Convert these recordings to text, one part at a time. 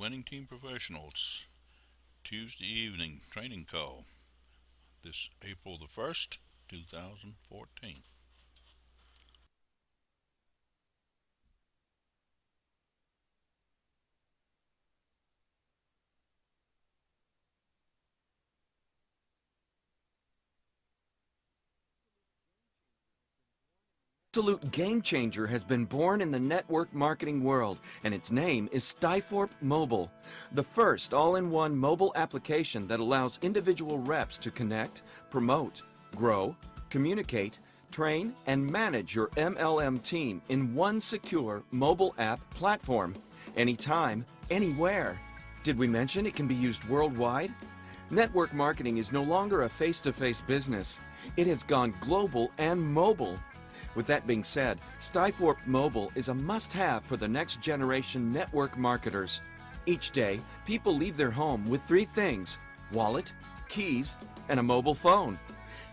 Winning Team Professionals Tuesday evening training call this April the 1st, 2014. Absolute game changer has been born in the network marketing world, and its name is Skyforp Mobile, the first all-in-one mobile application that allows individual reps to connect, promote, grow, communicate, train, and manage your MLM team in one secure mobile app platform, anytime, anywhere. Did we mention it can be used worldwide? Network marketing is no longer a face-to-face business. It has gone global and mobile. With that being said, Skyforp Mobile is a must-have for the next generation network marketers. Each day, people leave their home with three things: wallet, keys, and a mobile phone.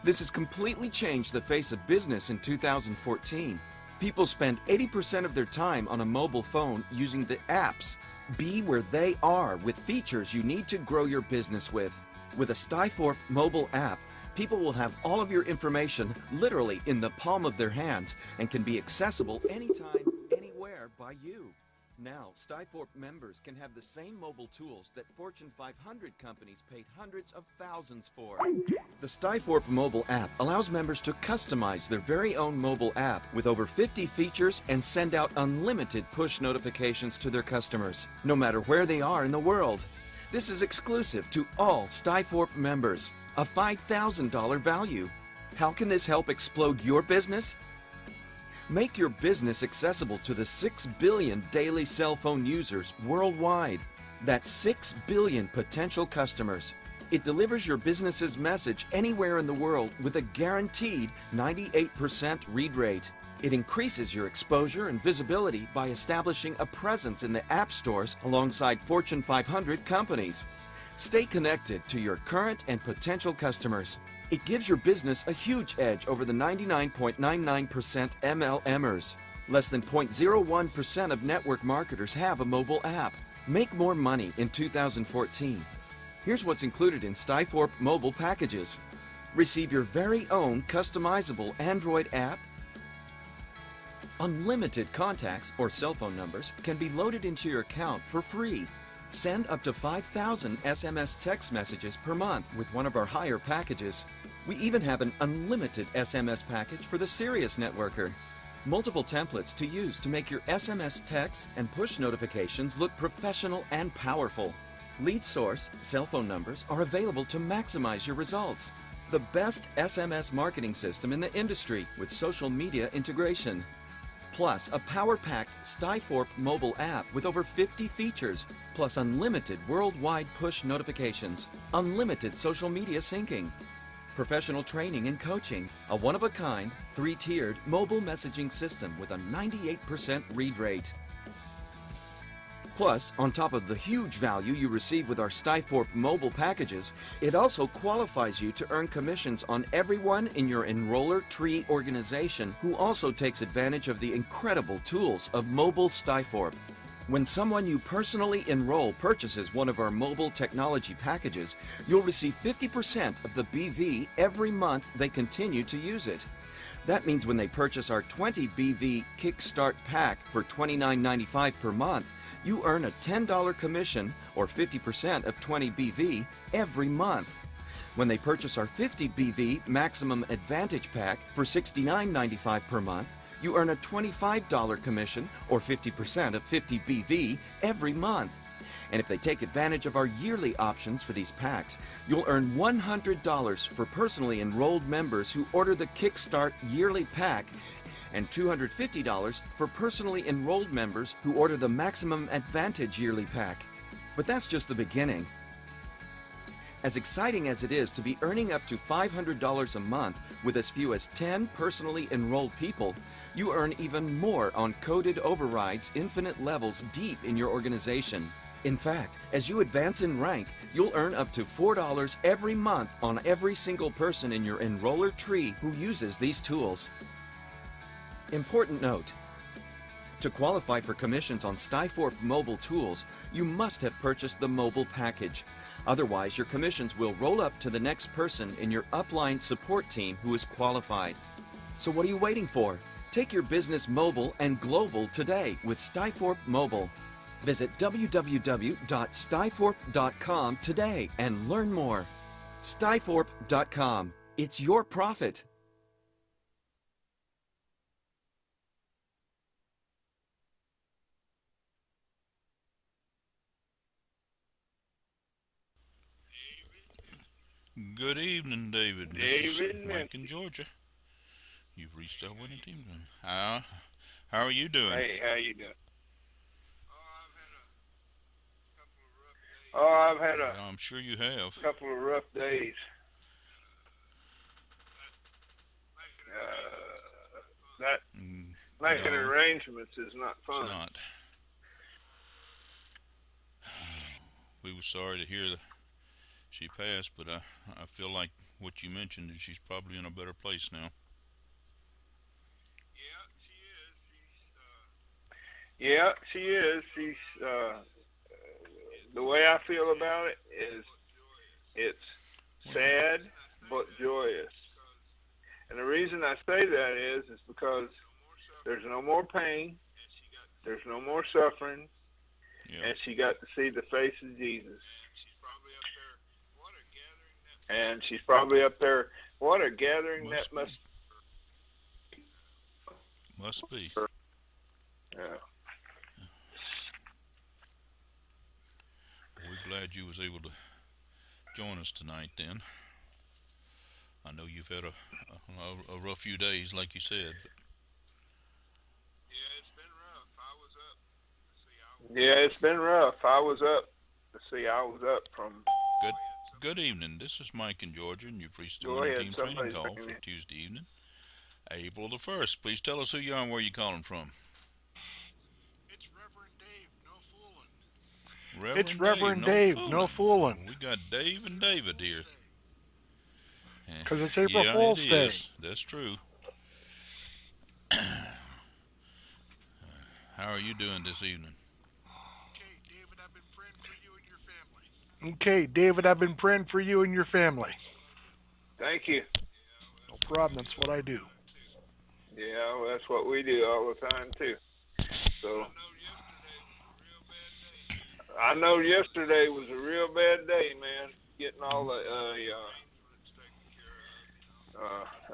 This has completely changed the face of business in 2014. People spend 80% of their time on a mobile phone using the apps. Be where they are with features you need to grow your business with. With a Skyforp mobile app, people will have all of your information literally in the palm of their hands and can be accessible anytime, anywhere by you. Now, Skyforp members can have the same mobile tools that Fortune 500 companies paid hundreds of thousands for. The Skyforp mobile app allows members to customize their very own mobile app with over 50 features and send out unlimited push notifications to their customers, no matter where they are in the world. This is exclusive to all Skyforp members. A $5,000 value. How can this help explode your business? Make your business accessible to the 6 billion daily cell phone users worldwide. That's 6 billion potential customers. It delivers your business's message anywhere in the world with a guaranteed 98% read rate. It increases your exposure and visibility by establishing a presence in the app stores alongside Fortune 500 companies. Stay connected to your current and potential customers. It gives your business a huge edge over the 99.99% MLMers. Less than 0.01% of network marketers have a mobile app. Make more money in 2014. Here's what's included in Skyforp mobile packages. Receive your very own customizable Android app. Unlimited contacts or cell phone numbers can be loaded into your account for free. Send up to 5,000 SMS text messages per month with one of our higher packages. We even have an unlimited SMS package for the serious networker. Multiple templates to use to make your SMS texts and push notifications look professional and powerful. Lead source, cell phone numbers are available to maximize your results. The best SMS marketing system in the industry with social media integration. Plus a power-packed Skyforp mobile app with over 50 features, plus unlimited worldwide push notifications, unlimited social media syncing, professional training and coaching, a one-of-a-kind, three-tiered mobile messaging system with a 98% read rate. Plus, on top of the huge value you receive with our Skyforp mobile packages, it also qualifies you to earn commissions on everyone in your enroller tree organization who also takes advantage of the incredible tools of mobile Skyforp. When someone you personally enroll purchases one of our mobile technology packages, you'll receive 50% of the BV every month they continue to use it. That means when they purchase our 20 BV Kickstart pack for $29.95 per month, you earn a $10 commission or 50% of 20 BV every month. When they purchase our 50 BV Maximum Advantage pack for $69.95 per month, you earn a $25 commission or 50% of 50 BV every month. And if they take advantage of our yearly options for these packs, you'll earn $100 for personally enrolled members who order the Kickstart yearly pack and $250 for personally enrolled members who order the Maximum Advantage yearly pack. But that's just the beginning. As exciting as it is to be earning up to $500 a month with as few as 10 personally enrolled people, you earn even more on coded overrides infinite levels deep in your organization. In fact, as you advance in rank, you'll earn up to $4 every month on every single person in your enroller tree who uses these tools. Important note: To qualify for commissions on Skyforp mobile tools, you must have purchased the mobile package. Otherwise, your commissions will roll up to the next person in your upline support team who is qualified. So what are you waiting for? Take your business mobile and global today with Skyforp Mobile. Visit www.skyforp.com today and learn more. Skyforp.com. It's your profit. Good evening, David. This is David Mike in Georgia. You've reached our winning team. How are you doing? Hey, how you doing? Oh, I've had a I'm sure you have. couple of rough days. That making No, arrangements is not fun. it's not. We were sorry to hear that she passed, but I feel like what you mentioned is she's probably in a better place now. Yeah, she is. She's the way I feel about it is it's sad but joyous. And the reason I say that is because there's no more pain, there's no more suffering, and she got to see the face of Jesus. And she's probably up there. What a gathering that must be. Yeah. We're glad you was able to join us tonight then. I know you've had a rough few days, like you said. But yeah, it's been rough. I was up. I was up from. Good evening. This is Mike in Georgia, and you've reached the Go winning ahead, team training somebody's call ringing for in. Tuesday evening, April the 1st. Please tell us who you are and where you're calling from. It's Reverend Dave, no fooling. We got Dave and David here. Because it's April Fool's Day. Is. That's true. How are you doing this evening? Okay, David, I've been praying for you and your family. Thank you. No problem. That's what I do. Yeah, well, that's what we do all the time too. So I know yesterday was a real bad day, man. Getting all the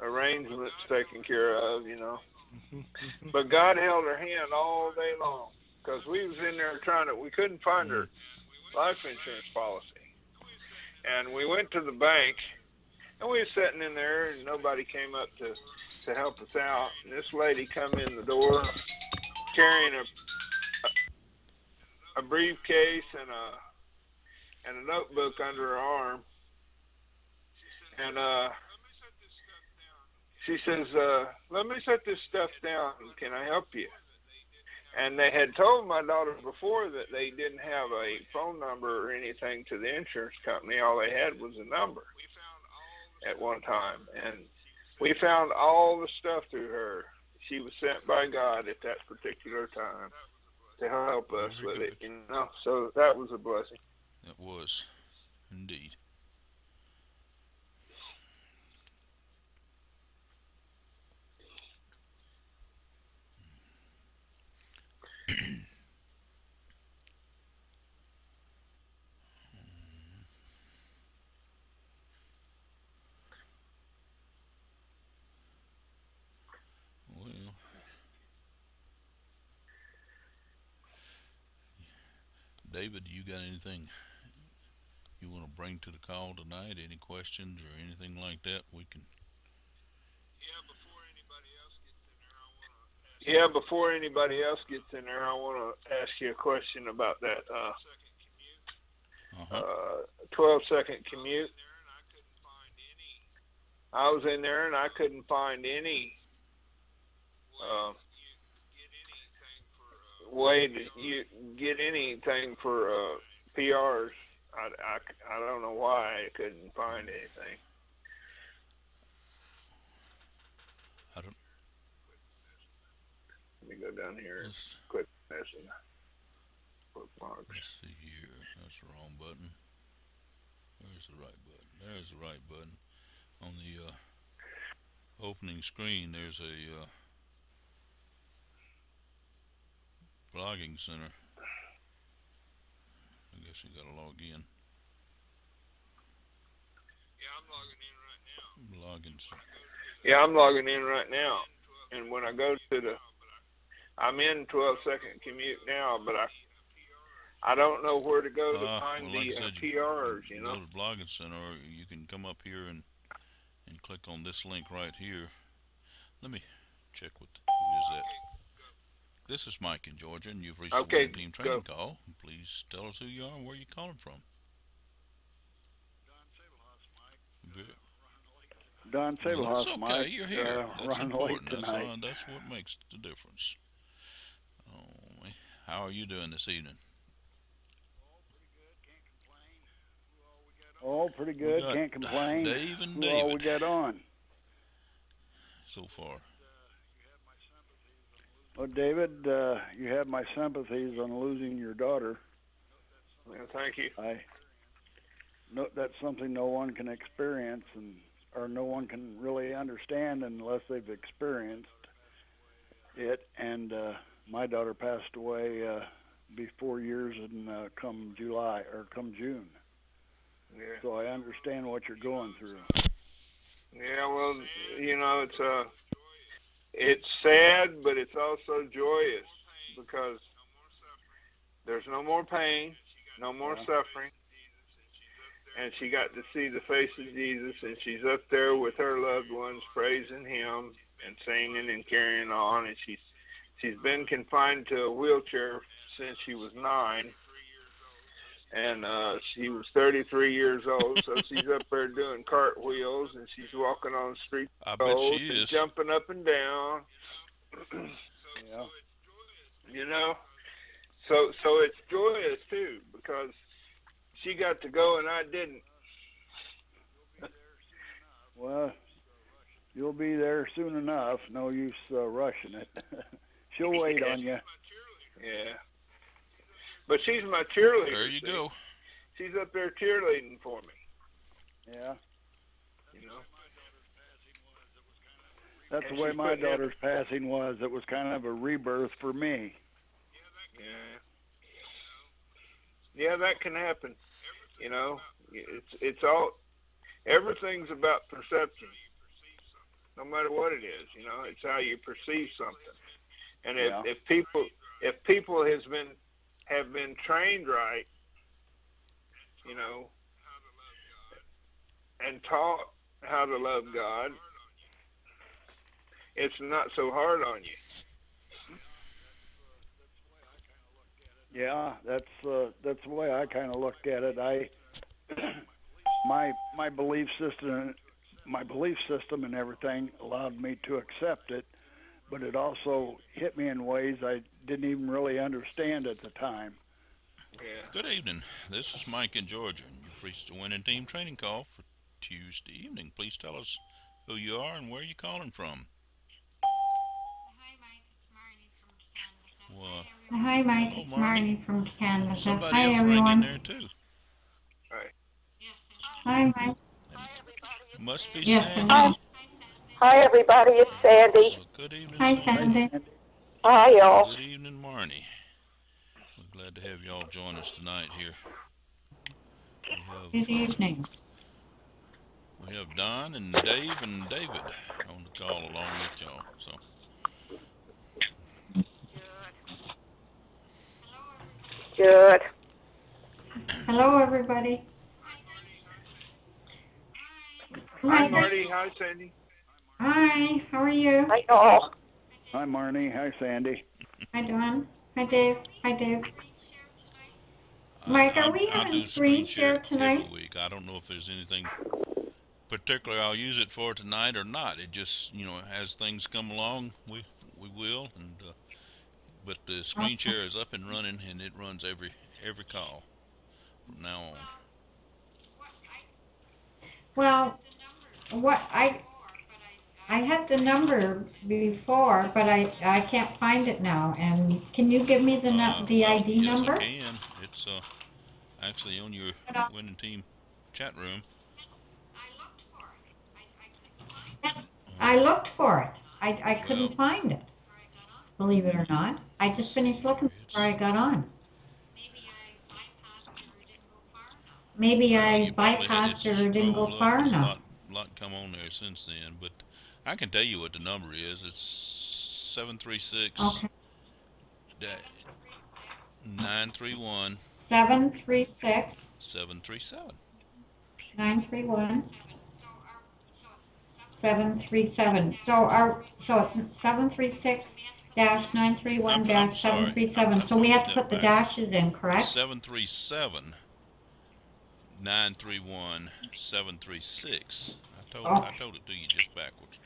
arrangements taken care of, you know. But God held her hand all day long because we was in there we couldn't find her life insurance policy. And we went to the bank, and we were sitting in there, and nobody came up to help us out. And this lady come in the door carrying a briefcase and a notebook under her arm. And she says, let me set this stuff down. Can I help you? And they had told my daughter before that they didn't have a phone number or anything to the insurance company. All they had was a number at one time. And we found all the stuff through her. She was sent by God at that particular time to help us with it, you know. So that was a blessing. It was, indeed. Well, David, you got anything you want to bring to the call tonight? Any questions or anything like that? We can. Yeah, before anybody else gets in there, I want to ask you a question about that 12-second commute. I was in there and I couldn't find any way to you get anything for PRs. I don't know why I couldn't find anything. me go down here and Let's, quit messing. Bookmarks. let's see here. That's the wrong button. Where's the right button? There's the right button. On the opening screen, there's a blogging center. I guess you gotta log in. Yeah, I'm logging in right now. Login center. Yeah, I'm logging in right now. And when I go to I'm in 12-second commute now, but I don't know where to go to find well, like the I said, PRs, you go know. to blogging center, or you can come up here and click on this link right here. Let me check who is that. This is Mike in Georgia, and you've reached the Okay, Winning Team Training go. Call. Please tell us who you are and where you're calling from. Don Well, that's Sabelhoff, okay. Mike. You're here. That's Running important. late tonight. That's what makes the difference. Oh, how are you doing this evening? Oh, pretty good. got Can't complain. Dave and Who all we David. got on? So far. Well, David, you have my sympathies on losing your daughter. Well, thank you. That's something no one can experience, or no one can really understand unless they've experienced it. And my daughter passed away be 4 years in come June. Yeah. So I understand what you're going through. Yeah, well, you know, it's sad, but it's also joyous because there's no more pain, no more suffering, and she got to see the face of Jesus, and she's up there with her loved ones praising Him and singing and carrying on, and she's been confined to a wheelchair since she was 9. And she was 33 years old, so she's up there doing cartwheels, and she's walking on street I bet she and is. jumping up and down. Yeah. You know, so it's joyous too because she got to go and I didn't. Well, you'll be there soon enough. No use rushing it. She'll wait on you. Yeah. But she's my cheerleader. There you go. She's up there cheerleading for me. Yeah. You know. That's the way my daughter's passing was. It was kind of a rebirth for me. Yeah. Yeah, that can happen. You know, it's all. Everything's about perception. No matter what it is, you know, it's how you perceive something. And if people have been trained right, you know, and taught how to love God, it's not so hard on you. Yeah, that's the way I kind of looked at it. My belief system and everything allowed me to accept it, but it also hit me in ways I didn't even really understand at the time. Yeah. Good evening. This is Mike in Georgia, and you've reached the Winning Team Training Call for Tuesday evening. Please tell us who you are and where you're calling from. Hi, Mike. It's Marnie from Canada. Somebody Hi, else everyone. rang in there too. Hi, Mike. Must be Yes, Sandy. Hi, everybody. It's Sandy. Well, good evening, Hi, Sandy. Sandy. Hi, y'all. Good evening, Marnie. We're glad to have you all join us tonight here. Good evening. We have Don and Dave and David on the call along with y'all. So. Good. Hello, everybody. Hi, Marty. Hi, Sandy. Hi. How are you? Hi, y'all. Hi, Marnie. Hi, Sandy. Hi, Dawn. Hi, Dave. Hi, Dave. Mike, are we I having do screen share tonight? every week. I don't know if there's anything particular I'll use it for tonight or not. It just, as things come along, we will. And but the screen share is up and running, and it runs every call from now on. Well, what I had the number before, but I can't find it now. And can you give me the Well, ID yes, number? I can. It's actually on your winning team chat room. I looked for it. I Well, couldn't find it. Believe it or not, I just finished looking before I got on. Maybe well, I you probably had bypassed to it or didn't go scroll up. far There's a enough. lot come on there since then, but I can tell you what the number is. It's 736 Okay. 931 736 737. 931 737. So it's 736 931 I'm sorry. 737. So we have to put the dashes in, It's correct? 737 931 736. Oh. I told it to you just backwards.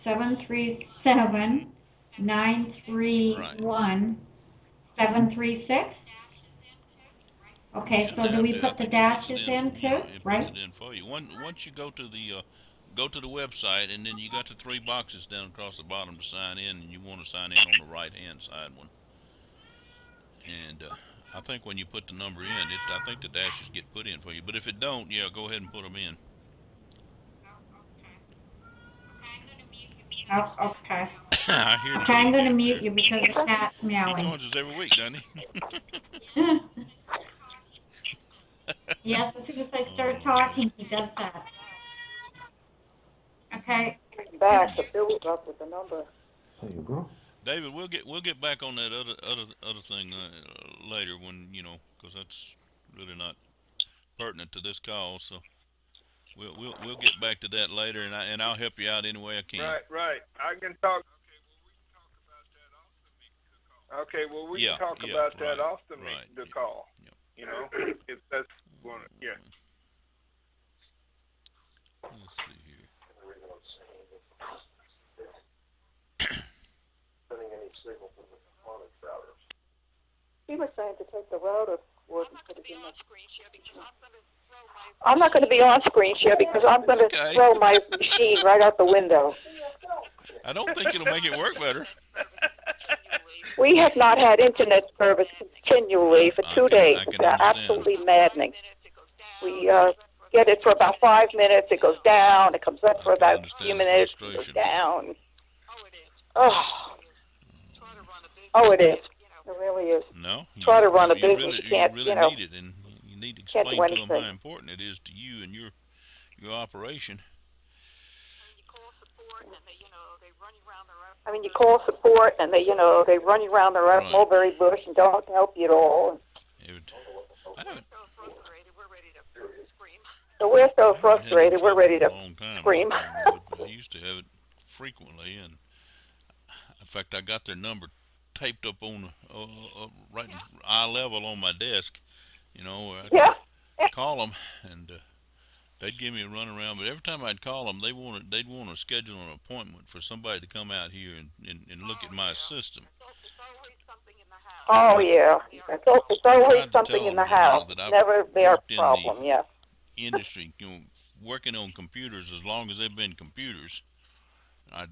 737 931 736. Okay, so do we put the dashes in too, It right? puts it in for you. Once you go to the website, and then you got the three boxes down across the bottom to sign in, and you want to sign in on the right hand side one. And I think when you put the number in, I think the dashes get put in for you. But if it don't, yeah, go ahead and put them in. Oh, okay. I hear the Okay, I'm going to cat mute there. you because the cat's He meowing. joins us every week, doesn't he? Yes, as soon as I start talking, he does that. Okay. Back, the bill was up with the number. There you go. David, we'll get back on that other thing later when because that's really not pertinent to this call. So we'll get back to that later, and I'll help you out any way I can. Right. I can talk. Okay, well, we can talk about that off the call. Yep. You know, if that's one. Yeah. Let's see here. He was saying to take the router cord and put it in. I'm not going to be on screen share because I'm going to throw my machine right out the window. I don't think it'll make it work better. We have not had internet service continually for 2 days. I can It's understand. absolutely maddening. We get it for about 5 minutes. It goes down. It comes up for about a few minutes. It goes down. Oh, it is. It really is. No. Try to run a business. Really, You can't, you really need it, and you need to can't explain do to them anything. how important it is to you and your operation. I mean, you call support, and they run you around the Right. mulberry bush and don't help you at all. I haven't So we're so had frustrated. We're trouble ready in to a long time, scream. but I used to have it frequently, and in fact, I got their number taped up on right in eye level on my desk. I Yeah. call them, and they'd give me a run around. But every time I'd call them, they'd want to schedule an appointment for somebody to come out here and look at my system. Oh, yeah. It's always Tried to something tell in the them, house. that I've Never their worked in the problem, yeah. industry, working on computers as long as they've been computers.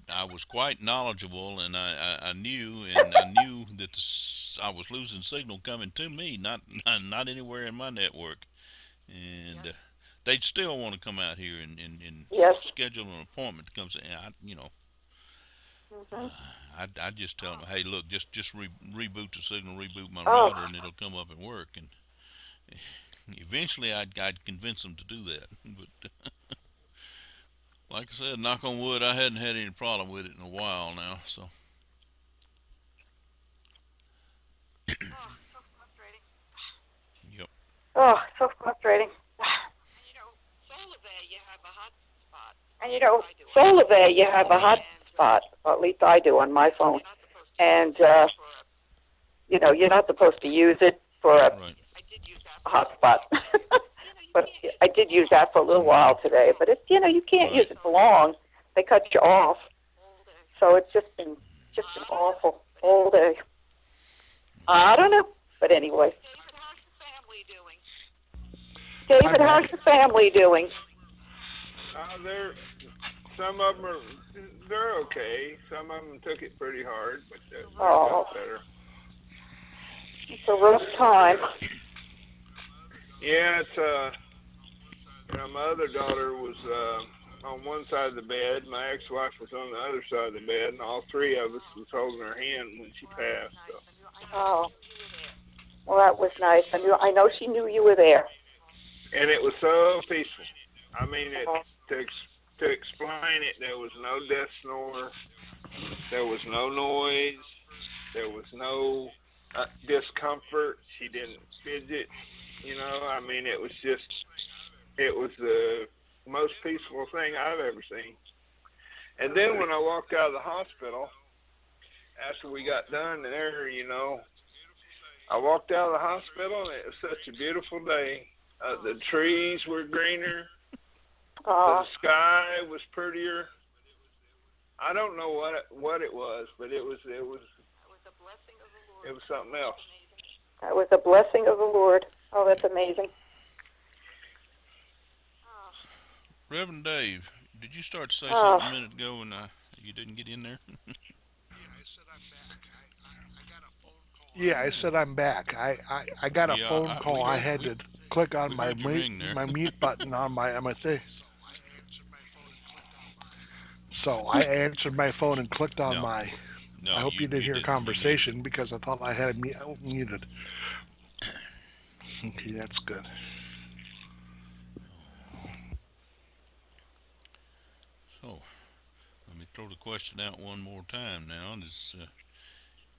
I was quite knowledgeable, and I knew that I was losing signal coming to me, not anywhere in my network, and they'd still want to come out here and Yes. schedule an appointment to come say, I'd just tell them, hey, look, just reboot the signal, reboot my router, and it'll come up and work. And eventually, I'd convince them to do that, but. Like I said, knock on wood, I hadn't had any problem with it in a while now, so. Yep. Oh, so frustrating. And Solar you have a hot spot, or at least I do on my phone. And, you're not supposed to use it for a Right. hotspot. But I did use that for a little while today. But it's, you can't use it for long. They cut you off. So it's just been awful all day. I don't know. But anyway. David, how's your family doing? Hi, David, how's your family doing? They're some of them they're okay. Some of them took it pretty hard, but they're Oh, got better. it's a rough time. Yeah, it's my other daughter was on one side of the bed. My ex-wife was on the other side of the bed, and all three of us was holding her hand when she passed. So. Oh, well, that was nice. I know she knew you were there. And it was so peaceful. I mean, Oh. to explain it, there was no death snore, there was no noise, there was no discomfort. She didn't fidget. I mean, it was the most peaceful thing I've ever seen. And then when I walked out of the hospital, after we got done there, I walked out of the hospital and it was such a beautiful day. The trees were greener. The sky was prettier. I don't know what it was, but it was something else. That was a blessing of the Lord. Oh, that's amazing. Reverend Dave, did you start to say something a minute ago and you didn't get in there? Yeah, I said I'm back. I got a phone call. I had to click on my mute button on my MSA. So I answered my phone and clicked on my. No, I hope you didn't hear a conversation because I thought I had it muted. Okay, that's good. So, let me throw the question out one more time now. Does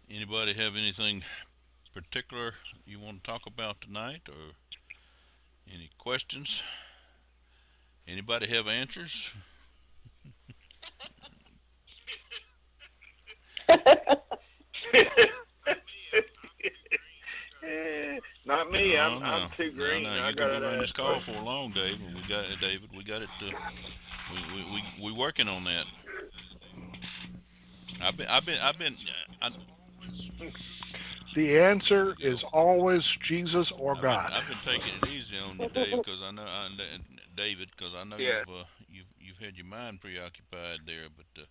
anybody have anything particular you want to talk about tonight, or any questions? Anybody have answers? Not me. No, I'm too green. No, you're gonna be running this call for long, Dave. And we got it, David. We got it. We working on that. The answer is always Jesus or God. I've been taking it easy on you, Dave, because I know David, because I know you've had your mind preoccupied there. But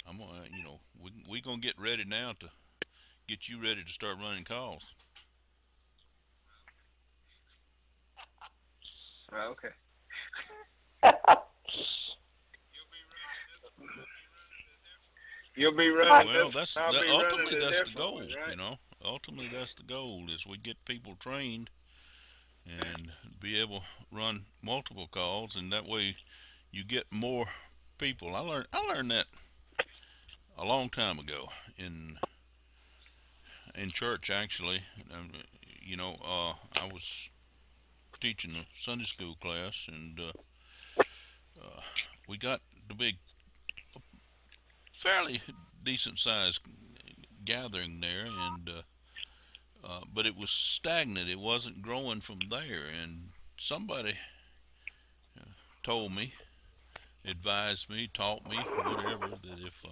I'm gonna, we gonna get ready now to get you ready to start running calls. Okay. You'll be running. Well, ultimately that's the goal. Right? Ultimately that's the goal, is we get people trained and be able to run multiple calls, and that way you get more people. I learned that a long time ago in church, actually. I was teaching a Sunday school class, and we got the big, fairly decent sized gathering there, and but it was stagnant. It wasn't growing from there, and somebody told me, advised me, taught me, whatever, that if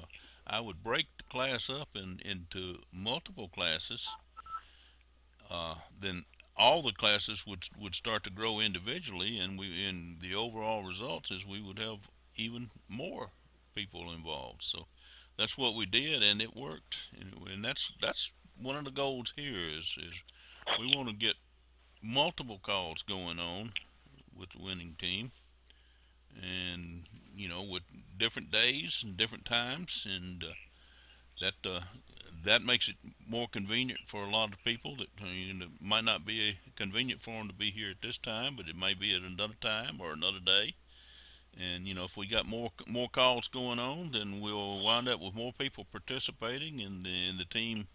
I would break the class up into multiple classes, then all the classes would start to grow individually, and the overall result is we would have even more people involved. So that's what we did, and it worked. And that's one of the goals here is we want to get multiple calls going on with the winning team, and with different days and different times, and that makes it more convenient for a lot of people that it might not be convenient for them to be here at this time, but it may be at another time or another day. And if we got more calls going on, then we'll wind up with more people participating, and the team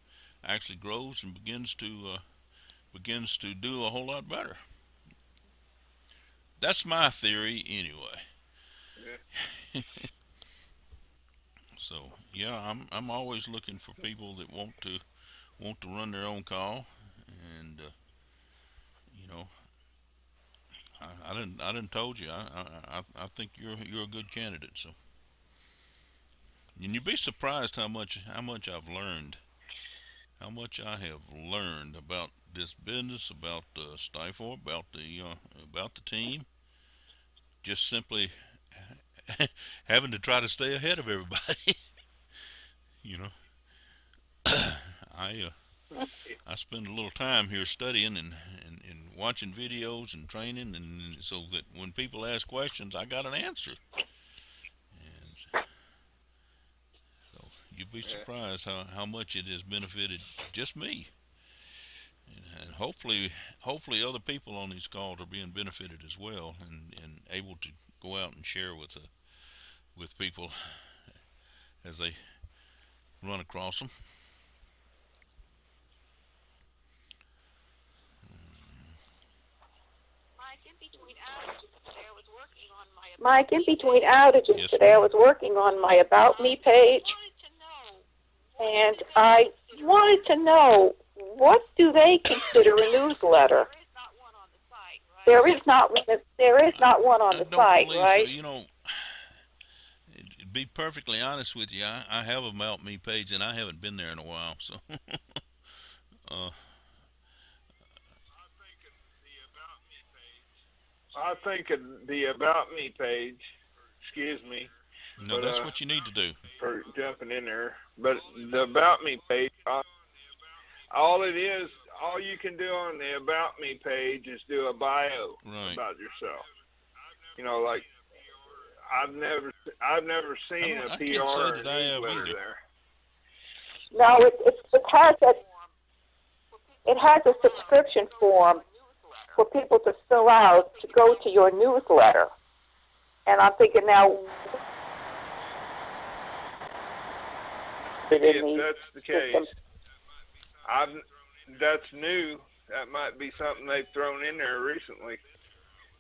actually grows and begins to do a whole lot better. That's my theory, anyway. Yeah. So yeah, I'm always looking for people that want to run their own call, and I didn't told you I think you're a good candidate. So, and you'd be surprised how much I've learned, how much I have learned about this business, about Stifel, about the team, just simply having to try to stay ahead of everybody. You know, I I spend a little time here studying and watching videos and training, and so that when people ask questions, I got an answer. And so you'd be surprised how much it has benefited just me, and hopefully other people on these calls are being benefited as well, and able to go out and share with people as they run across them. Mike, in between outages Yes, today, I ma'am. was working on my About Me page, and I wanted to know, what do they consider a newsletter? There is not one on the I don't site, believe right? so. You know, to be perfectly honest with you, I have a About Me page, and I haven't been there in a while. So, uh, I think the About Me page, excuse me, no, but that's what you need to do. for jumping in there, but the About Me page, all you can do on the About Me page is do a bio Right. about yourself. You know, like I've never seen a I PR can't say or that I have newsletter either. there. No, it has a subscription form for people to fill out to go to your newsletter. And I'm thinking now, If that's the case, that's new. That might be something they've thrown in there recently,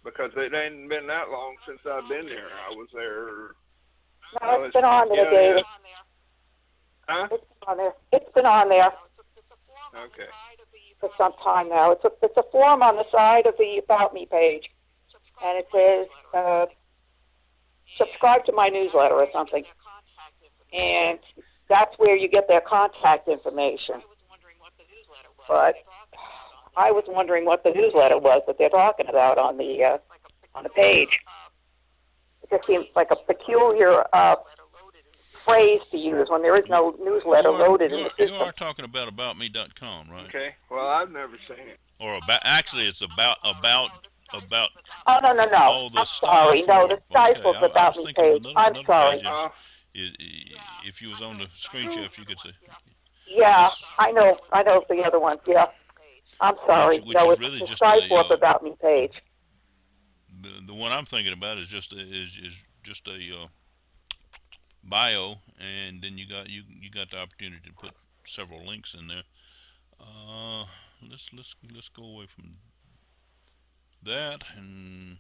because it ain't been that long since I've been there. I was there. No, it's been on there, David. Huh? It's been on there. It's been on there Okay. for some time now. It's a form on the side of the About Me page, and it says, subscribe to my newsletter or something. And that's where you get their contact information. But I was wondering what the newsletter was that they're talking about on the page. It just seems like a peculiar phrase to use when there is no newsletter loaded in the You system. are talking about aboutme.com, right? Okay. Well, I've never seen it. Or actually, it's about. Oh, no. Oh, the I'm sorry. No, the Stifles I About was Me thinking of page. another, I'm another sorry. page. If you was on the screen share, if you could say. Yeah, I know the other one. Yeah. I'm sorry. Which No, is it's really the just Stifles About Me page. The one I'm thinking about is just a bio, and then you got the opportunity to put several links in there. Let's go away from that and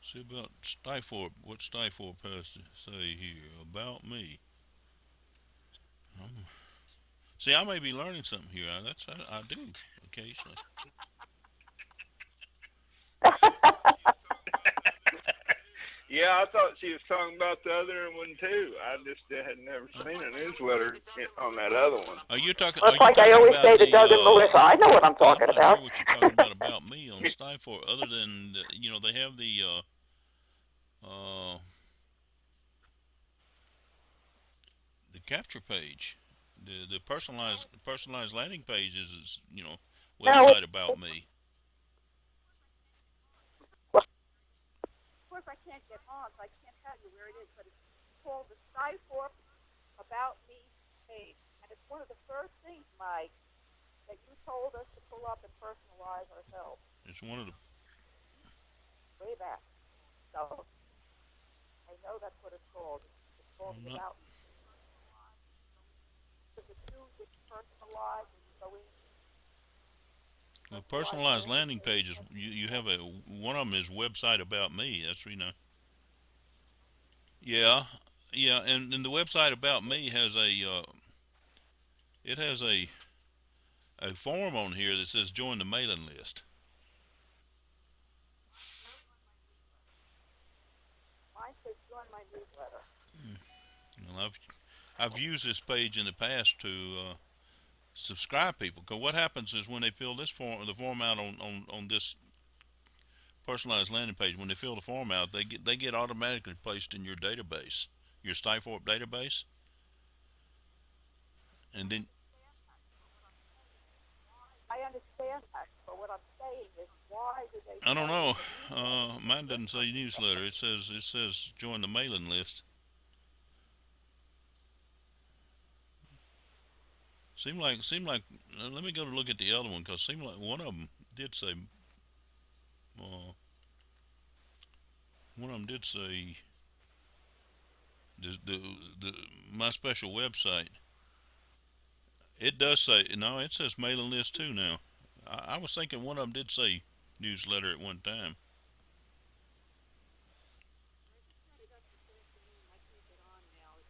see about Stifle. What Stifle has to say here about me. See, I may be learning something here. I do occasionally. Yeah, I thought she was talking about the other one too. I just had never seen a newsletter on that other one. Are you talking? Well, it's like I always say to Doug and Melissa, I know what I'm talking I'm not about. sure what you're talking about me on Stifle, other than they have the capture page, the personalized landing page is website about me. Of course, I can't get on, so I can't tell you where it is, but it's called the Skyfork About Me page. And it's one of the first things, Mike, that you told us to pull up and personalize ourselves. It's one of the Way back. So, I know that's what it's called. It's called About Me. Because it's personalized when you go in. The personalized landing pages. You have one of them is website about me. That's Yeah, and the website about me has a form on here that says join the mailing list. Mine says join my newsletter. Well, I've used this page in the past to subscribe people. Because what happens is when they fill the form out on this personalized landing page, when they fill the form out, they get automatically placed in your database, your Stifort database, and then. I understand that, but what I'm saying is, why do they? I don't know. Mine doesn't say newsletter. It says join the mailing list. Seemed like. Let me go to look at the other one, because seemed like one of them did say. One of them did say. The my special website. It does say, no, it says mailing list too now. I was thinking one of them did say newsletter at one time.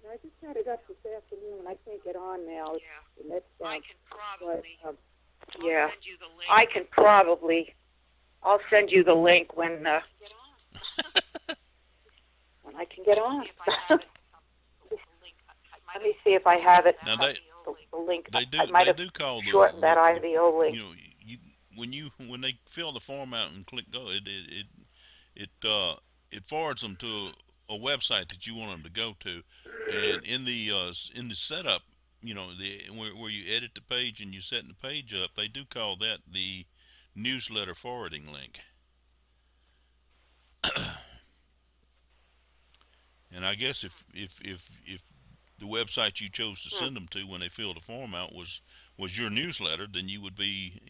I just had it up this afternoon and I can't get on now. Yeah. I can probably. Yeah. Send you the link. I can probably. I'll send you the link when Get on. when I can get on. See if I have it. The link. Let me see if I have it. Now The link. they do I might have call shortened that IVO link. When they fill the form out and click go, it forwards them to a website that you want them to go to, and in the setup, where you edit the page and you set the page up, they do call that the newsletter forwarding link. And I guess if the website you chose to send them to when they filled the form out was your newsletter, then you'd be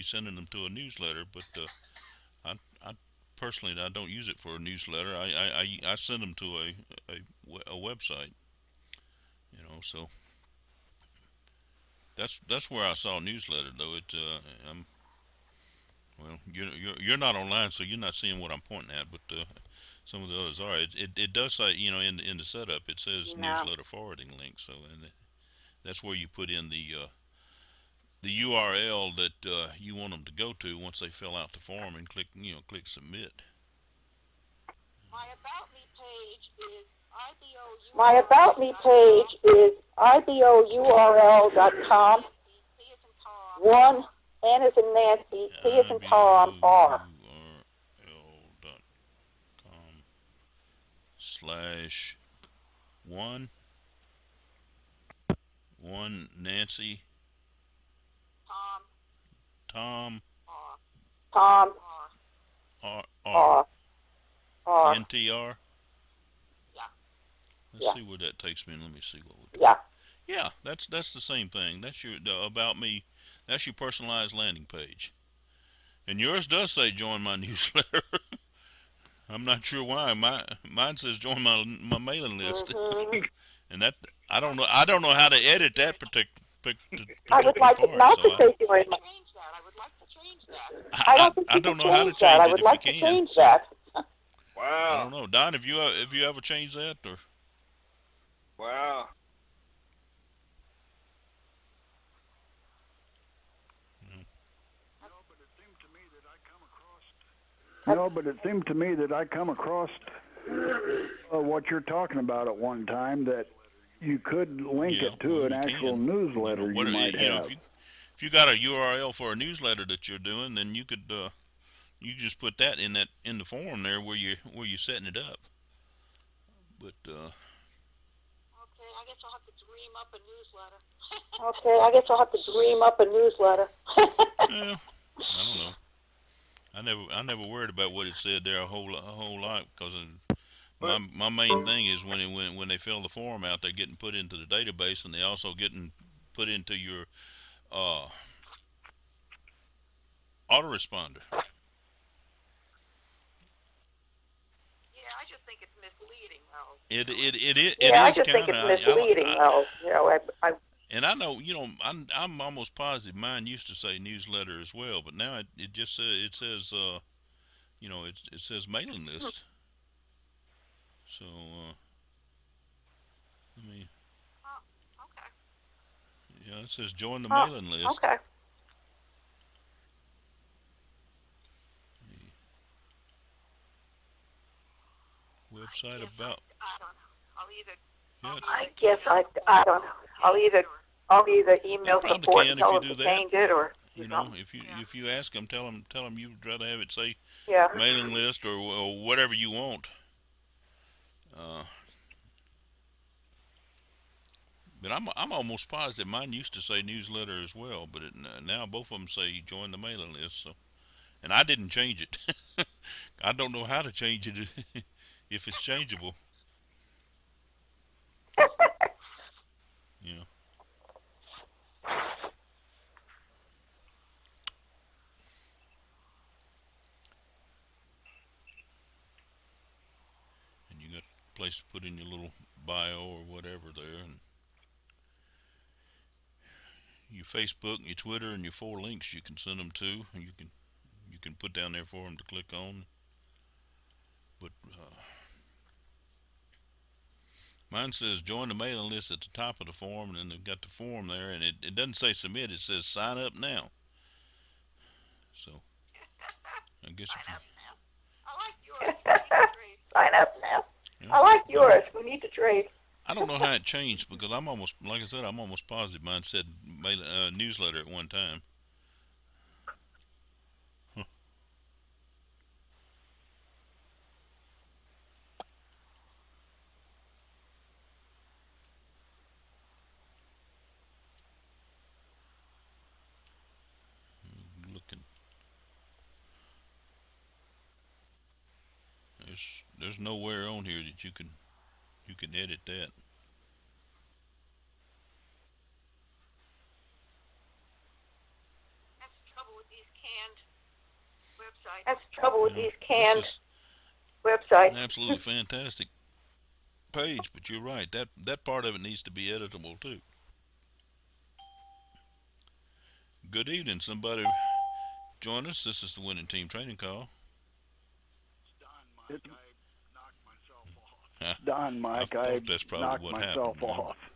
sending them to a newsletter. But I personally, I don't use it for a newsletter. I send them to a website. So that's where I saw newsletter though. Well, you're not online, so you're not seeing what I'm pointing at, but some of the others are. It does say, in the setup, it says newsletter forwarding link. So, and that's where you put in the URL that you want them to go to once they fill out the form and click submit. My About Me page is IBOURL. My About Me page is IBOURL.com. One N as in Nancy, T as in Tom, R. URL.com/1 Nancy Tom R. NTR. Yeah. Let's see where that takes me. Let me see what we do. Yeah. Yeah, that's the same thing. That's your About Me. That's your personalized landing page. And yours does say join my newsletter. I'm not sure why. Mine says join my mailing list. Mm-hmm. And that I don't know how to edit that particular I would like it not to say join my. Change that. I would like to change that. I don't know how to change that. I it would if like you to can. change that. Wow. I don't know, Don. Have you ever changed that or? Wow. No, but it seemed to me that I come across what you're talking about at one time, that you could link it to an actual newsletter you might have. If you got a URL for a newsletter that you're doing, then you could you just put that in the form there where you're setting it up. But Okay, I guess I'll have to dream up a newsletter. Okay, I guess I'll have to dream up a newsletter. well, I don't know. I never worried about what it said there a whole lot, because my main thing is when they fill the form out, they're getting put into the database, and they also getting put into your autoresponder. Yeah, I just think it's misleading, though. It I just think it's misleading, though. And I know, I'm almost positive mine used to say newsletter as well, but now it just says it says mailing list. So let me. Oh, okay. Yeah, it says join the mailing list. Okay. Website about. I don't know. I'll either. Yeah, I guess I don't know. I'll either email probably support can and tell if them you to do that. change it, or You know, if you ask them, tell them you'd rather have it say Yeah. mailing list or whatever you want. But I'm almost positive mine used to say newsletter as well, but now both of them say join the mailing list. So, and I didn't change it. I don't know how to change it if it's changeable. You know. And you got a place to put in your little bio or whatever there, and your Facebook and your Twitter and your 4 links you can send them to. And you can put down there for them to click on. But mine says join the mailing list at the top of the form, and then they've got the form there, and it doesn't say submit. It says sign up now. So I guess if you I like yours. Sign up now. Yeah. I like yours. We need to trade. I don't know how it changed because I'm almost, like I said, I'm almost positive mine said newsletter at one time. Huh. Looking, there's nowhere on here that you can edit that. That's the trouble with these canned websites. That's the trouble with You know, these canned this is websites. an absolutely fantastic page, but you're right. That part of it needs to be editable too. Good evening. Somebody join us. This is the Winning Team Training Call. Don, Mike, I I thought that's probably knocked what myself happened, off.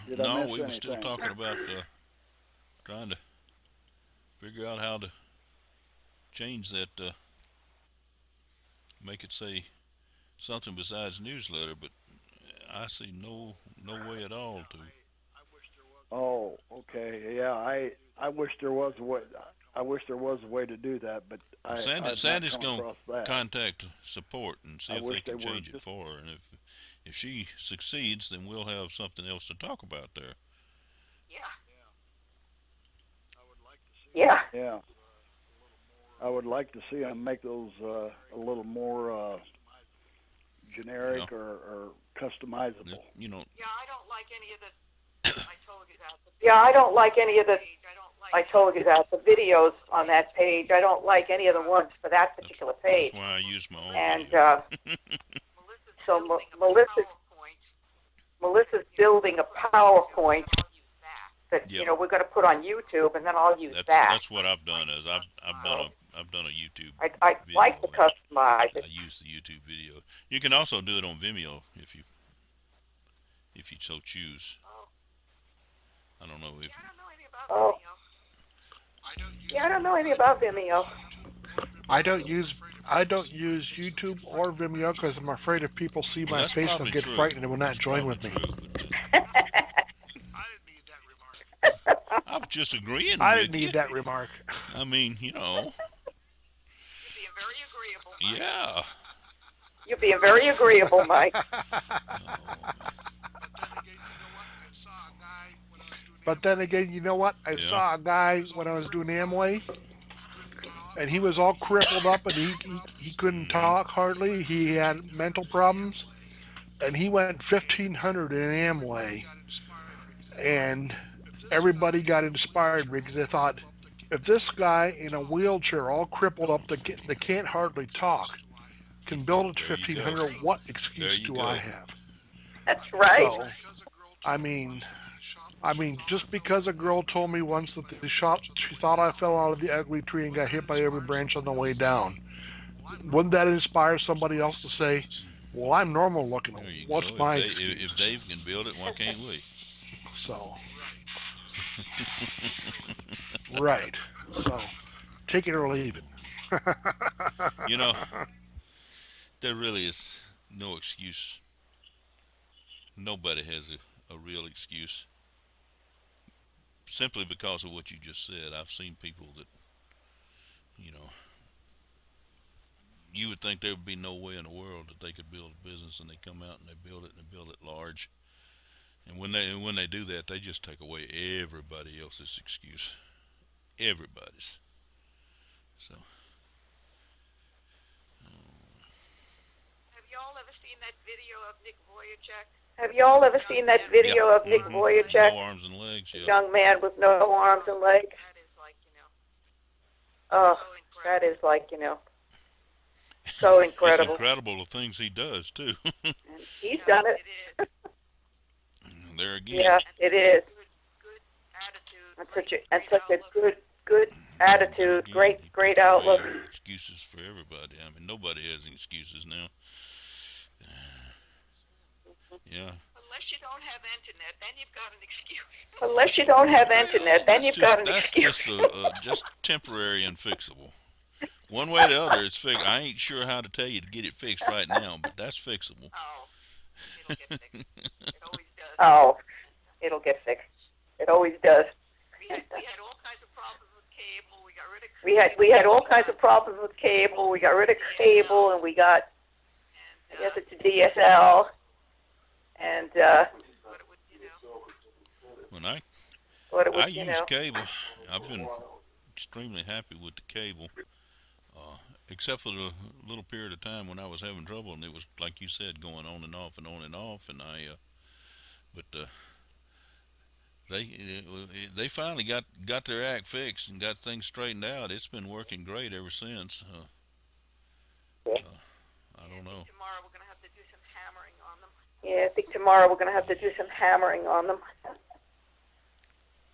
Did I No, miss we were still anything? talking about trying to figure out how to change that, make it say something besides newsletter, but I see no way at all to. Oh, okay. Yeah, I wish there was a way. I wish there was a way to do that, but Sandy's going to contact support and see I if wish they can they were change it just- for her, and if she succeeds, then we'll have something else to talk about there. Yeah. Yeah. Yeah. I would like to see them make those a little more generic Yeah. or customizable. You know, Yeah, I don't like any of the. I told you that. Yeah, I don't like any of the. Page. I don't like. I told you that the videos on that page. I don't like any of the ones for that particular page. that's why I use my own. And video. Melissa's so building a Melissa's PowerPoint. Building a PowerPoint I'll use that. that Yeah. we're going to put on YouTube, and then I'll use That's what I've done. Is I've done a YouTube. I video like to on it. customize it. I use the YouTube video. You can also do it on Vimeo if you so choose. Oh. I don't know if. Yeah, I don't know anything about Oh. video. Yeah, I don't know anything about Vimeo. I don't use YouTube or Vimeo because I'm afraid if people see Well, my that's face, they'll probably get true. frightened and will not That's join probably with me. true, but, I was just agreeing I with didn't you. need that remark. I mean, you know, You're being very agreeable. Mike. yeah. You're being very agreeable, Mike. But then again, you know what? I Yeah. saw a guy when I was doing Amway, and he was all crippled up, and he couldn't talk hardly. He had mental problems, and he went 1,500 in Amway, and everybody got inspired because they thought, if this guy in a wheelchair, all crippled up, that can't hardly talk, can build it to There you go. 1,500, what There excuse you do go. I have? That's right. So, I mean, just because a girl told me once that she thought I fell out of the ugly tree and got hit by every branch on the way down, wouldn't that inspire somebody else to say, well, I'm normal looking. There you What's go. my If Dave can build it, why can't we? So, right. So, take it or leave it. You know, there really is no excuse. Nobody has a real excuse. Simply because of what you just said. I've seen people that, you know, you would think there would be no way in the world that they could build a business, and they come out and they build it, and they build it large. And when they do that, they just take away everybody else's excuse. Everybody's. So. Have y'all ever seen that video of Nick Vujicic? Have y'all ever seen that video Yep. of Nick Mhm. Vujicic? No arms and legs. The Yeah. young man with no arms and legs. That is like, Oh, so incredible. that is like, so incredible. It's incredible the things he does too. And he's done it. It is. There again. Yeah, it is. Good attitude. And such great a outlook. good attitude, Again, great he great takes away outlook. Excuses for everybody. I mean, nobody has any excuses now. Yeah. Unless you don't have internet, then you've got an excuse. Unless you don't have internet, then you've got an excuse. That's just temporary and fixable. One way or the other, it's fixed. I ain't sure how to tell you to get it fixed right now, but that's fixable. Oh, it'll get fixed. It always does. Oh, it'll get fixed. It always does. We had all kinds of problems with cable. We got rid of We had all kinds of problems with cable. We got rid of cable, and we got, I guess it's DSL, and what it would, When I what it was, use cable, I've been extremely happy with the cable, except for the little period of time when I was having trouble, and it was like you said, going on and off and on and off, and they finally got their act fixed and got things straightened out. It's been working great ever since. I don't know. tomorrow we're going to have to do some hammering on them. Yeah, I think tomorrow we're going to have to do some hammering on them. I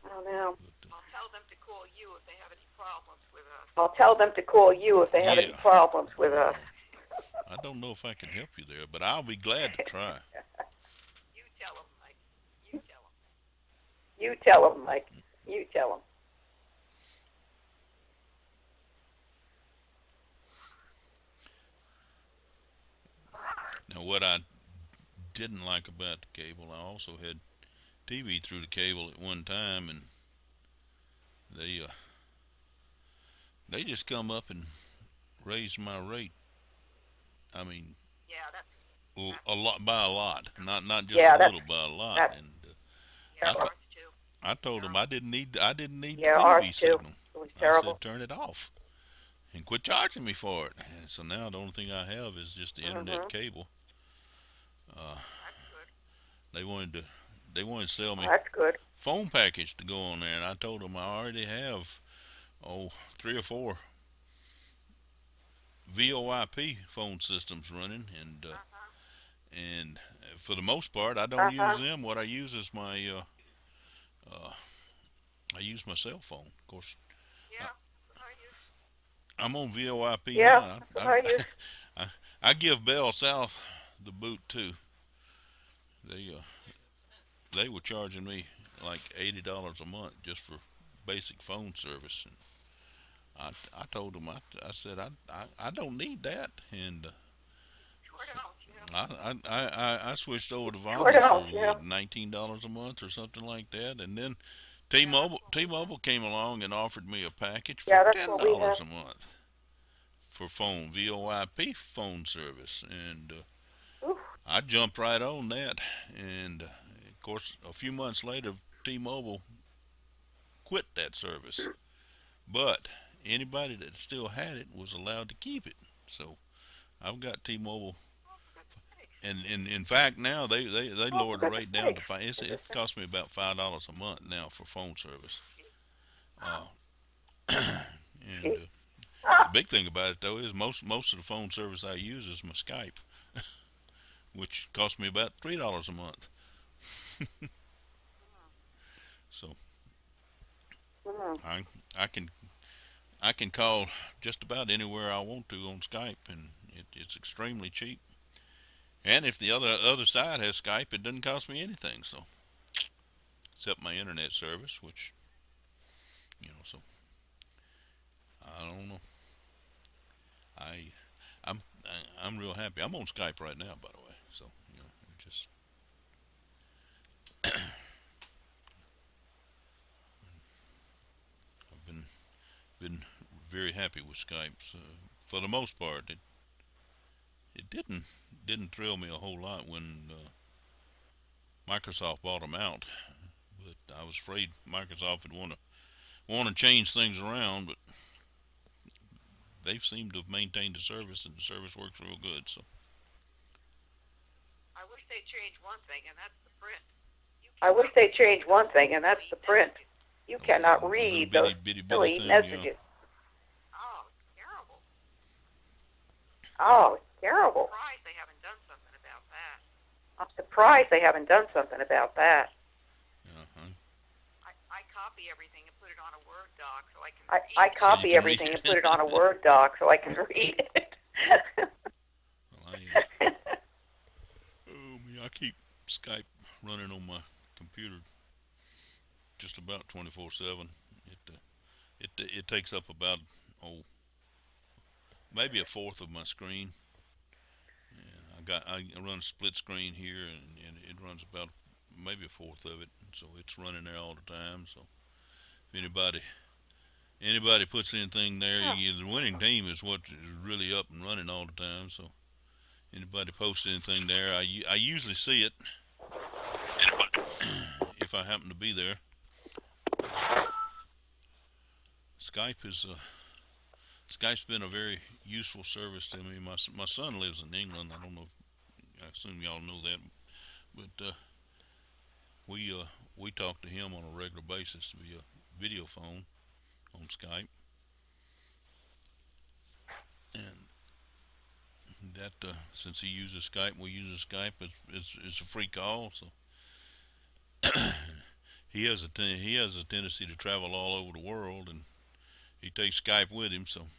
don't know. But, I'll tell them to call you if they have any problems with us. I'll tell them to call you if they have any Yeah. problems with us. I don't know if I can help you there, but I'll be glad to try. You tell them, Mike. You tell them. You tell them, Mike. You tell them. Now, what I didn't like about the cable, I also had TV through the cable at one time, and they just come up and raised my rate. I mean, Yeah, that's a lot, by a lot, not just Yeah, a that's- little, by a lot. that's- And yeah, I thought- ours too. I told them I didn't need Yeah, the TV ours too. signal. It was I terrible. said turn it off and quit charging me for it. And so now the only thing I have is just the internet cable. That's good. They wanted to sell me That's good. phone package to go on there, and I told them I already have 3 or 4 VoIP phone systems running, and for the most part I don't use them. What I use is my I use my cell phone. Of course, Yeah, what are you? I'm on VoIP Yeah, now. that's what I use. I give Bell South the boot too. They were charging me like $80 a month just for basic phone service, and I told them I said I don't need that, and Sure don't, I switched over to Sure Volley don't, for yeah. what, $19 a month or something like that, and then T-Mobile came along and offered me a package for Yeah, that's $10 what we have. a month for phone VoIP phone service, and Oof. I jumped right on that, and of course a few months later T-Mobile quit that service, but anybody that still had it was allowed to keep it. So I've got T-Mobile, and in fact now they lowered the rate down to it costs me about $5 a month now for phone service. And the big thing about it though is most of the phone service I use is my Skype, which costs me about $3 a month. So I can call just about anywhere I want to on Skype, and it's extremely cheap. And if the other side has Skype, it doesn't cost me anything. So except my internet service, which so I don't know. I'm real happy. I'm on Skype right now, by the way. So just very happy with Skype. So for the most part, it didn't thrill me a whole lot when Microsoft bought them out. But I was afraid Microsoft would want to change things around, but they've seemed to have maintained the service, and the service works real good. So I wish they'd change one thing, and that's the print. I wish they changed one thing, and that's the print. You cannot a read little those bitty silly thing, messages. Oh, it's terrible. Oh, it's terrible. Surprised they haven't done something about that. I'm surprised they haven't done something about that. I copy everything and put it on a Word doc so I can I read it. copy everything and put it on a Word doc so I can read it. Well, I keep Skype running on my computer just about 24/7. It takes up about maybe a fourth of my screen. Yeah, I run split screen here, and it runs about maybe a fourth of it, and so it's running there all the time. So if anybody puts anything there, the winning team is what is really up and running all the time. So anybody posts anything there, I usually see it if I happen to be there. Skype's been a very useful service to me. My son lives in England. I don't know. I assume y'all know that, but we talk to him on a regular basis via video phone on Skype, and that since he uses Skype, we use Skype. It's a free call, so he has a tendency to travel all over the world, and he takes Skype with him. So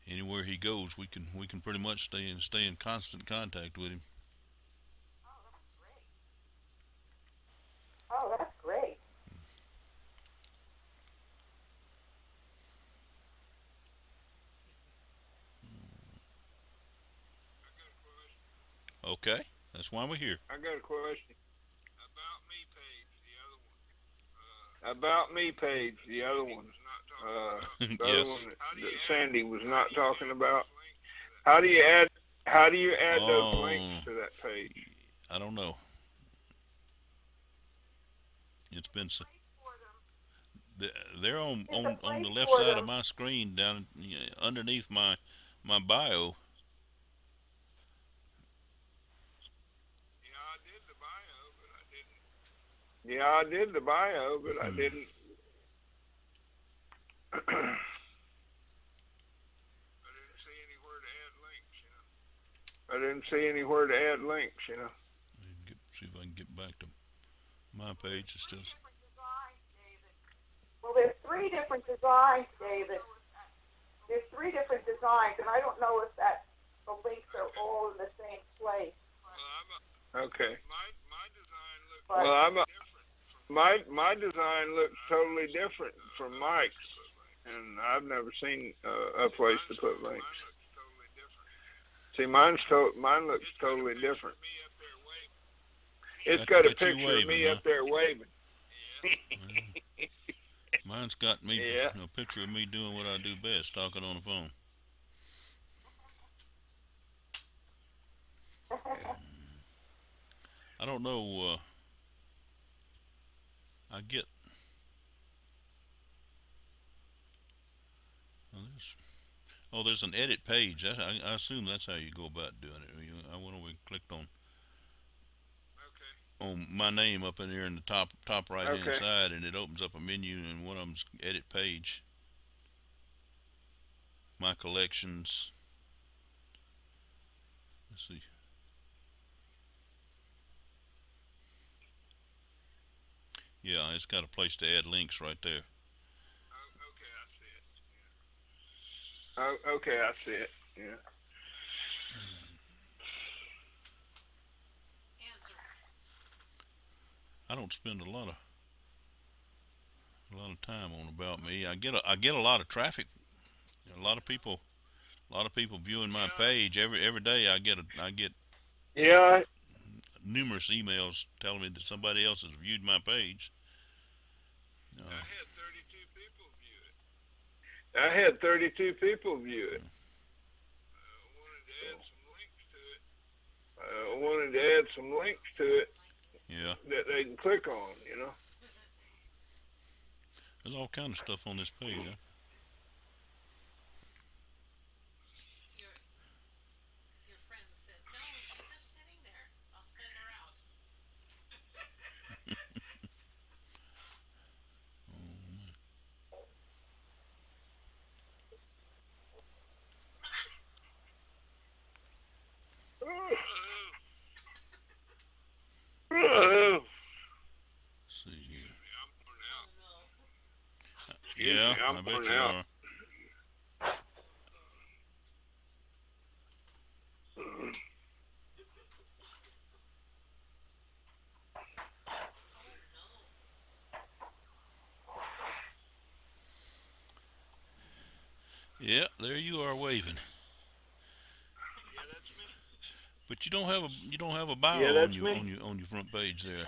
anywhere he goes, we can pretty much stay in constant contact with him. Oh, that's great. Okay, that's why we're here. I got a question. About me page, the other one. The Yes. other one that Sandy was not talking about. How do you add those links to that page? I don't know. It's been they're on the left side of my screen, down underneath my bio. Yeah, I did the bio, but I didn't. I didn't see anywhere to add links, you know. See if I can get back to my page. It still. Well, there's three different designs, David. There's three different designs, and I don't know if the links are all in the same place. Okay. But Well, my design looks totally different from Mike's, and I've never seen a place to put links. See, mine looks totally different. It's got a Got you picture of waving, me huh? up there waving. Mine's got me Yeah. a picture of me doing what I do best, talking on the phone. I don't know. There's an edit page. I assume that's how you go about doing it. I went over and clicked on my name up in there in the top right hand Okay. side, and it opens up a menu, and one of them's edit page. My collections. Let's see. Yeah, it's got a place to add links right there. Okay, I see it. Yeah. I don't spend a lot of time on About Me. I get a lot of traffic. A lot of people viewing my page every day. I get Yeah, numerous emails telling me that somebody else has viewed my page. I had 32 people I had 32 people view it. I wanted to add some links to it Yeah. that they can click on, you know. There's all kind of stuff on this page, huh? Your friend said, no, she's just sitting there. I'll send her out. Let's see here. Oh, no. Yeah, I'm I bet going you out. are. Yeah, there you are waving. But you don't have a bio Yeah, on that's you me. on your front page there. Yeah,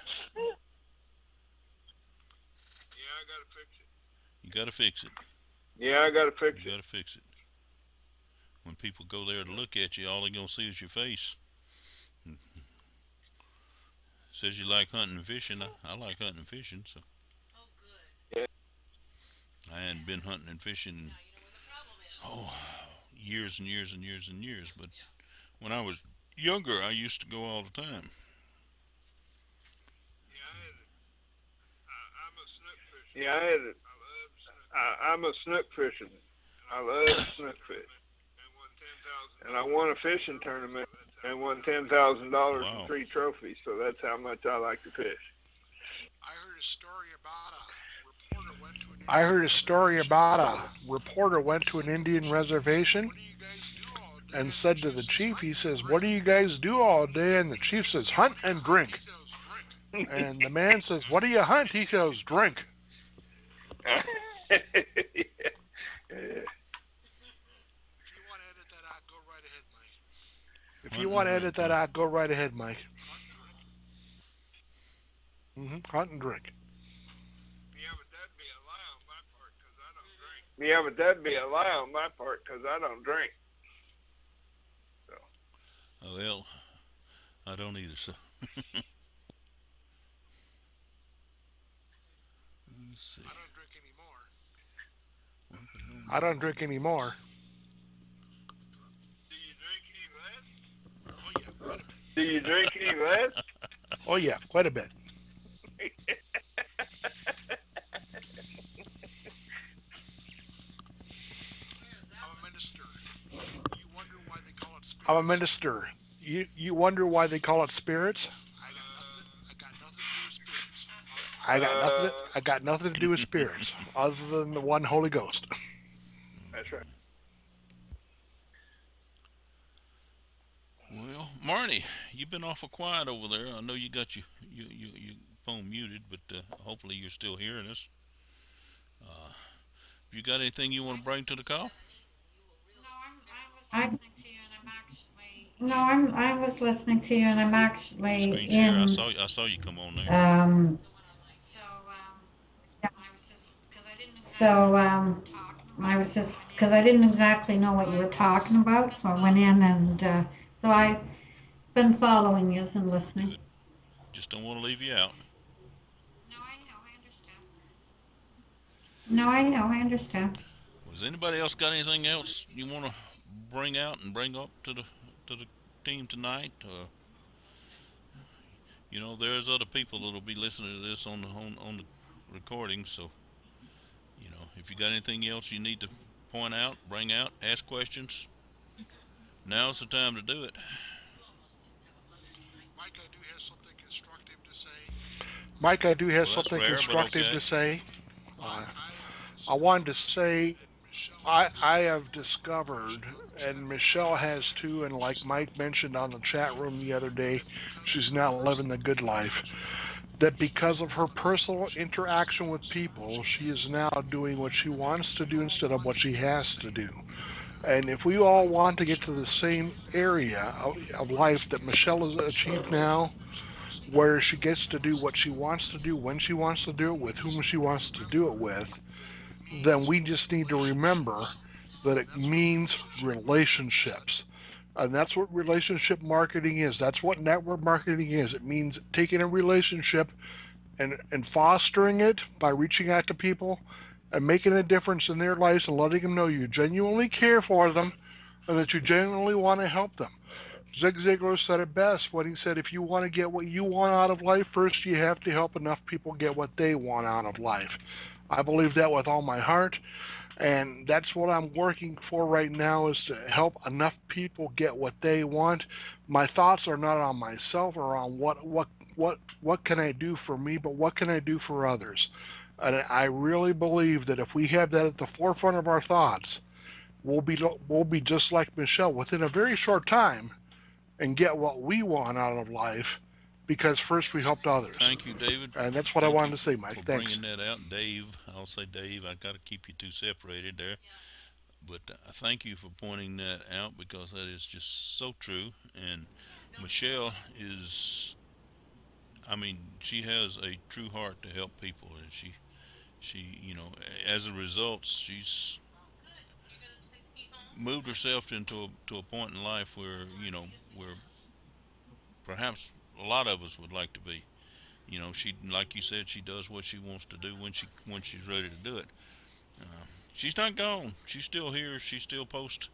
I gotta fix it. You got to fix it. Yeah, I gotta fix You it. got to fix it. When people go there to look at you, all they're gonna see is your face. Says you like hunting and fishing. I like hunting and fishing, so Oh, good. I hadn't been hunting and fishing Now you know where the problem is. years and years and years and years. But when I was younger, I used to go all the time. Yeah, I'm a snook fisherman. I love snook fish. And I won a fishing tournament and won $10,000 Wow. in 3 trophies. So that's how much I like to fish. I heard a story about a reporter went to an Indian reservation and said to the chief, he says, "What do you guys do all day?" And the chief says, "Hunt and drink." And the man says, "What do you hunt?" He goes, "Drink." Yeah. If you want to edit that out, go right ahead, Mike. Hunt and drink. Yeah, but that'd be a lie on my part because I don't drink. Yeah, but that'd be a lie on my part because I don't drink. Oh, well, I don't either, so. Let's see. I don't drink anymore. Do you drink any less? Oh, yeah, quite a bit. I'm a minister. You wonder why they call it spirits? I got nothing to do with spirits, other than the one Holy Ghost. That's right. Well, Marnie, you've been awful quiet over there. I know you got your phone muted, but hopefully you're still hearing us. Have you got anything you want to bring to the call? I was listening to you, and I'm actually Screen share. in. I saw you come on there. I was just because I didn't exactly know what you were talking about, so I went in and so I've been following you and listening. Just don't want to leave you out. No, I know, I understand. Has anybody else got anything else you want to bring out and bring up to the team tonight? You know, there's other people that'll be listening to this on the recording, so you know, if you got anything else you need to point out, bring out, ask questions, now's the time to do it. Mike, I do have Well, that's something rare, but constructive okay. to say. I wanted to say I have discovered, and Michelle has too, and like Mike mentioned on the chat room the other day, she's now living the good life, that because of her personal interaction with people, she is now doing what she wants to do instead of what she has to do. And if we all want to get to the same area of life that Michelle has achieved now, where she gets to do what she wants to do, when she wants to do it, with whom she wants to do it with, then we just need to remember that it means relationships. And that's what relationship marketing is. That's what network marketing is. It means taking a relationship and fostering it by reaching out to people and making a difference in their lives and letting them know you genuinely care for them and that you genuinely want to help them. Zig Ziglar said it best when he said, if you want to get what you want out of life, first you have to help enough people get what they want out of life. I believe that with all my heart, and that's what I'm working for right now, is to help enough people get what they want. My thoughts are not on myself or on what can I do for me, but what can I do for others. And I really believe that if we have that at the forefront of our thoughts, we'll be just like Michelle within a very short time and get what we want out of life, because first we helped others. Thank you, David. And that's what I wanted to say, Mike. For Thanks. bringing that out. Dave, I'll say Dave, I got to keep you two separated there. But thank you for pointing that out, because that is just so true. And Michelle is, I mean, she has a true heart to help people, and she, you know, as a result, she's moved herself into a point in life where, you know, where perhaps a lot of us would like to be. You know, she, like you said, she does what she wants to do when she's ready to do it. She's not gone. She's still here. She still posts,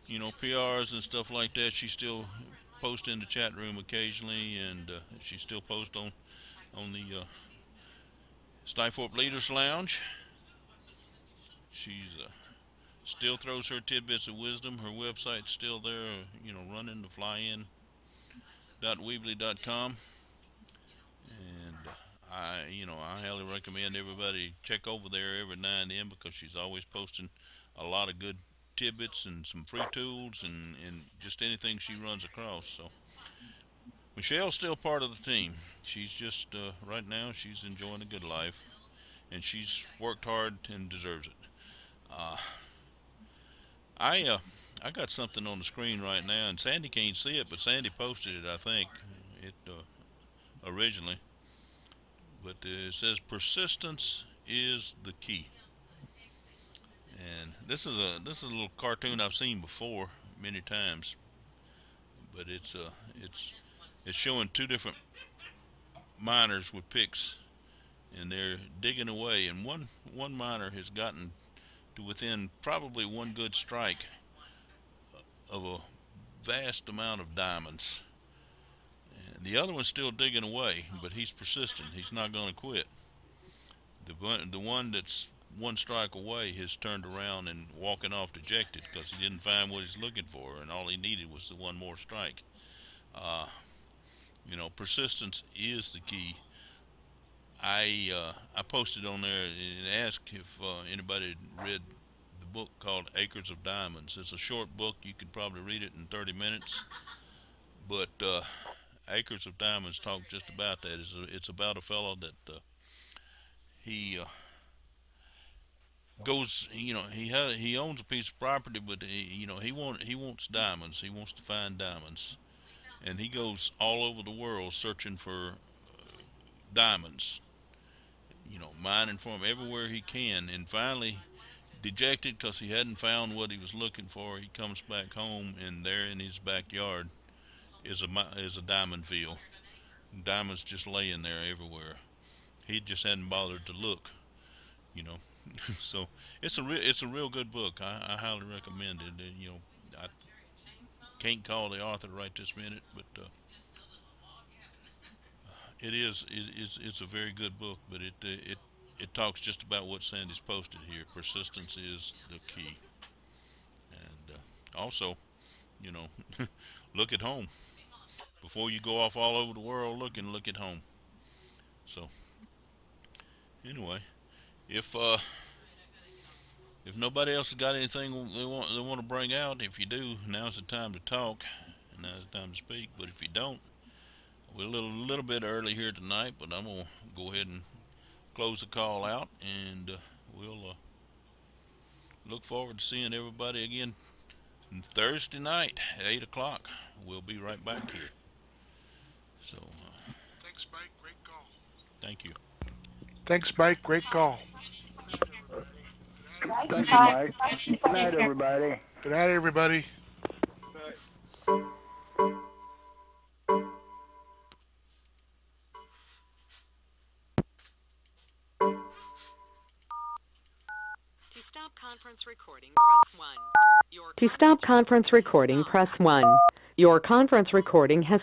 you know, PRs and stuff like that. She still posts in the chat room occasionally, and she still posts on the Stifthorpe Leaders Lounge. She's still throws her tidbits of wisdom. Her website's still there, you know, running, the flyin.weebly.com. And I highly recommend everybody check over there every now and then, because she's always posting a lot of good tidbits and some free tools and just anything she runs across. So Michelle's still part of the team. She's just right now she's enjoying a good life, and she's worked hard and deserves it. I got something on the screen right now, and Sandy can't see it, but Sandy posted it, I think, originally. But it says persistence is the key. And this is a little cartoon I've seen before many times, but it's showing two different miners with picks, and they're digging away, and one miner has gotten to within probably one good strike of a vast amount of diamonds. And the other one's still digging away, but he's persistent. He's not going to quit. The one that's one strike away has turned around and walking off dejected because he didn't find what he's looking for, and all he needed was the one more strike. You know, persistence is the key. I posted on there and asked if anybody had read the book called Acres of Diamonds. It's a short book. You could probably read it in 30 minutes. But Acres of Diamonds talk just about that. It's about a fellow that he goes, you know, he owns a piece of property, but he wants diamonds. He wants to find diamonds, and he goes all over the world searching for diamonds. You know, mining for them everywhere he can, and finally, dejected because he hadn't found what he was looking for, he comes back home, and there in his backyard is a diamond field. Diamonds just laying there everywhere. He just hadn't bothered to look, you know. So it's a real good book. I highly recommend it. You know, I can't call the author right this minute, but it's a very good book. But it talks just about what Sandy's posted here. Persistence is the key. And also, you know, look at home before you go off all over the world looking. Look at home. So anyway, if nobody else has got anything they want to bring out, if you do, now's the time to talk, and now's the time to speak. But if you don't, we're a little bit early here tonight, but I'm gonna go ahead and close the call out, and we'll look forward to seeing everybody again Thursday night at 8 o'clock. We'll be right back here. So Thanks, Mike. Great call. thank you. Thanks, Mike. Great call. Thank you, Mike. Good night, everybody. Good night, everybody. To stop conference recording, press 1. To stop conference recording, press 1. Your conference recording has